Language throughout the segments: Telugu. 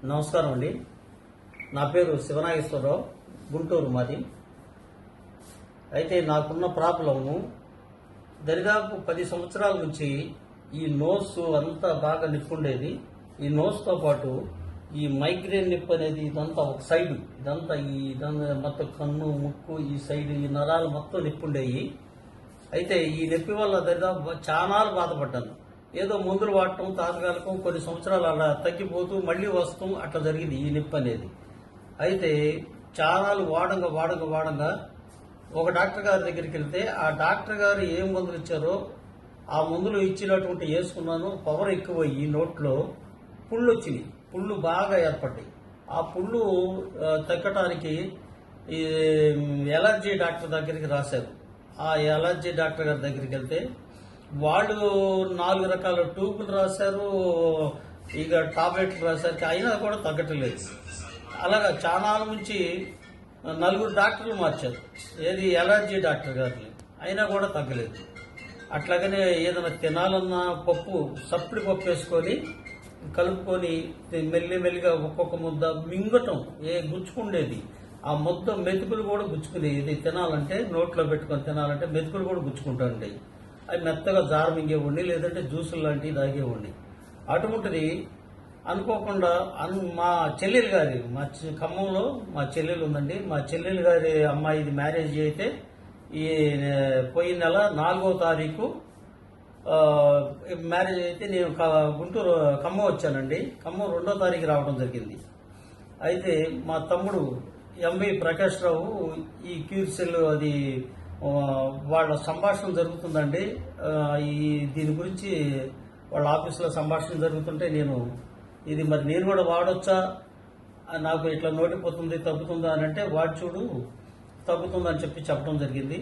నమస్కారం అండి. నా పేరు శివనాగేశ్వరరావు, గుంటూరు మాది. అయితే నాకున్న ప్రాబ్లము దరిదాపు 10 సంవత్సరాల నుంచి ఈ నోస్ అంతా బాగా నిప్పుండేది. ఈ నోస్తో పాటు ఈ మైగ్రేన్ నిప్పు అనేది ఇదంతా ఒక సైడ్, ఇదంతా మొత్తం కన్ను, ముక్కు, ఈ సైడ్ ఈ నరాలు మొత్తం నిప్పుండేవి. అయితే ఈ నొప్పి వల్ల దరిదాపు చాలా బాధపడ్డాను. ఏదో మందులు వాడటం తాత్కాలికం, కొన్ని సంవత్సరాలు అలా తగ్గిపోతూ మళ్ళీ వస్తాం, అట్లా జరిగింది ఈ నొప్పి అనేది. అయితే చాలా వాడంగా ఒక డాక్టర్ గారి దగ్గరికి వెళ్తే ఆ డాక్టర్ గారు ఏం మందులు ఇచ్చారో ఆ మందులు ఇచ్చినటువంటి వేసుకున్నాను. పవర్ ఎక్కువ ఈ నోట్లో పుళ్ళు వచ్చినాయి, పుళ్ళు బాగా ఏర్పడ్డాయి. ఆ పుళ్ళు తగ్గటానికి ఈ ఎలర్జీ డాక్టర్ దగ్గరికి రాశారు. ఆ ఎలర్జీ డాక్టర్ గారి దగ్గరికి వెళ్తే వాళ్ళు 4 రకాల ట్యూబులు రాశారు, ఇక టాబ్లెట్లు రాశారు, అయినా కూడా తగ్గట్లేదు. అలాగా చాలా నుంచి 4 డాక్టర్లు మార్చారు, ఏది ఎలర్జీ డాక్టర్ గారిని, అయినా కూడా తగ్గలేదు. అట్లాగనే ఏదైనా తినాలన్నా పప్పు, సప్పడి పప్పు వేసుకొని కలుపుకొని మెల్లిగా ఒక్కొక్క ముద్ద మింగటం, గుచ్చుకుండేది. ఆ ముద్ద మెతుకులు కూడా గుచ్చుకునేది. ఇది తినాలంటే నోట్లో పెట్టుకొని తినాలంటే మెతుకులు కూడా గుచ్చుకుంటాండి. అవి మెత్తగా జారు మింగేవాడిని, లేదంటే జ్యూసులు లాంటివి తాగేవాడిని. అటువంటిది అనుకోకుండా మా చెల్లెలు గారి, ఖమ్మంలో మా చెల్లెలు ఉందండి, మా చెల్లెలు గారి అమ్మాయిది మ్యారేజ్ అయితే ఈ పోయిన నెల 4వ తారీఖు మ్యారేజ్ అయితే నేను గుంటూరు ఖమ్మం వచ్చానండి. ఖమ్మం 2వ తారీఖు రావడం జరిగింది. అయితే మా తమ్ముడు ఎంవి ప్రకాష్ రావు ఈ క్యూర్ సెల్ అది వాళ్ళ సంభాషణ జరుగుతుందండి. దీని గురించి వాళ్ళ ఆఫీసులో సంభాషణ జరుగుతుంటే నేను కూడా వాడొచ్చా, నాకు ఇట్లా నోటిపోతుంది, తగ్గుతుందా అని అంటే వాడు చూడు తగ్గుతుందని చెప్పడం జరిగింది.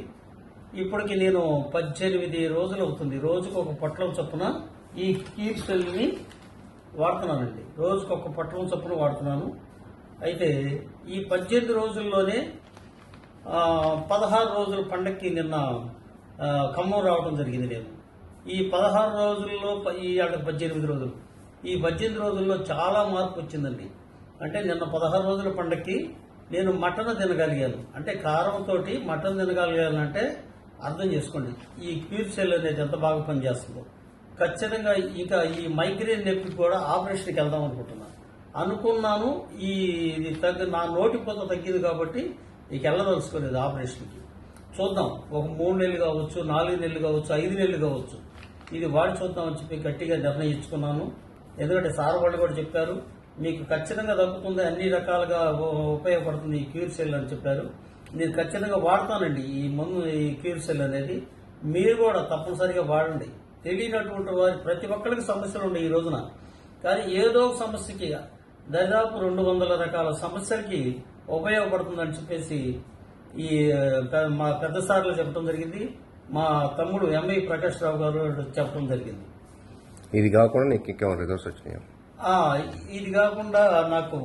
ఇప్పటికి నేను 18 రోజులు అవుతుంది. రోజుకు ఒక పొట్లం చొప్పున ఈ క్యూర్ సెల్ని వాడుతున్నానండి. రోజుకు ఒక పొట్లం చొప్పున వాడుతున్నాను. అయితే ఈ 18 రోజుల్లోనే 16 రోజుల పండగకి నిన్న ఖమ్మం రావడం జరిగింది. నేను ఈ 16 రోజుల్లో ఈ 18 రోజులు, ఈ 18 రోజుల్లో చాలా మార్పు వచ్చిందండి. అంటే నిన్న 16 రోజుల పండగకి నేను మటన్ తినగలిగాను. అంటే కారంతో మటన్ తినగలిగానంటే అర్థం చేసుకోండి ఈ క్యూర్ సెల్ అనేది ఎంత బాగా పనిచేస్తుందో. ఖచ్చితంగా ఇక ఈ మైగ్రేన్ నొప్పి కూడా ఆపరేషన్కి వెళ్దాం అనుకున్నాను. నా నోటిపోత తగ్గింది కాబట్టి ఇక వెళ్ళదలుచుకోలేదు ఆపరేషన్కి. చూద్దాం, ఒక 3 నెలలు కావచ్చు, 4 నెలలు కావచ్చు, 5 నెలలు కావచ్చు, ఇది వాడి చూద్దామని చెప్పి గట్టిగా నిర్ణయించుకున్నాను. ఎందుకంటే సార్ వాళ్ళు కూడా చెప్పారు, మీకు ఖచ్చితంగా తగ్గుతుంది, అన్ని రకాలుగా ఉపయోగపడుతుంది ఈ క్యూర్ సెల్ అని చెప్పారు. నేను ఖచ్చితంగా వాడతానండి ఈ క్యూర్ సెల్ అనేది. మీరు కూడా తప్పనిసరిగా వాడండి. తెలియనటువంటి వారి ప్రతి ఒక్కరికి సమస్యలు ఉన్నాయి ఈ రోజున. కానీ ఏదో ఒక సమస్యకి దాదాపు 200 రకాల సమస్యలకి ఉపయోగపడుతుందని చెప్పేసి ఈ మా పెద్ద సార్లు చెప్పడం జరిగింది. మా తమ్ముడు ఎంఐ ప్రకాష్ రావు గారు చెప్పడం జరిగింది. ఇది కాకుండా నీకు ఇంకేమైనా రిజల్ట్స్ వచ్చినాయా? ఇది కాకుండా నాకు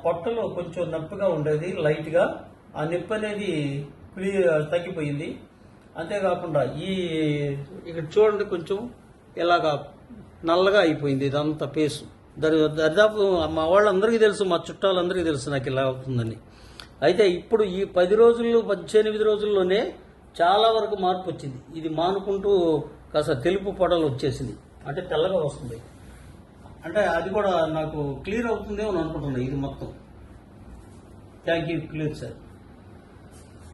పొట్టలో కొంచెం నొప్పిగా ఉండేది, లైట్గా. ఆ నొప్పి అనేది తగ్గిపోయింది. అంతేకాకుండా ఇక్కడ చూడండి, కొంచెం ఇలాగా నల్లగా అయిపోయింది ఇదంతా పేసు. దరిదాపు మా వాళ్ళందరికీ తెలుసు, మా చుట్టాలందరికీ తెలుసు నాకు ఇలా అవుతుందని. అయితే ఇప్పుడు ఈ 10 రోజుల్లో 18 రోజుల్లోనే చాలా వరకు మార్పు వచ్చింది. ఇది మానుకుంటూ కాస్త తెలుపు పొడలు వచ్చేసింది, అంటే తెల్లగా వస్తుంది. అంటే అది కూడా నాకు క్లియర్ అవుతుందేమో అనుకుంటున్నాను ఇది మొత్తం. Thank you. Clear sir.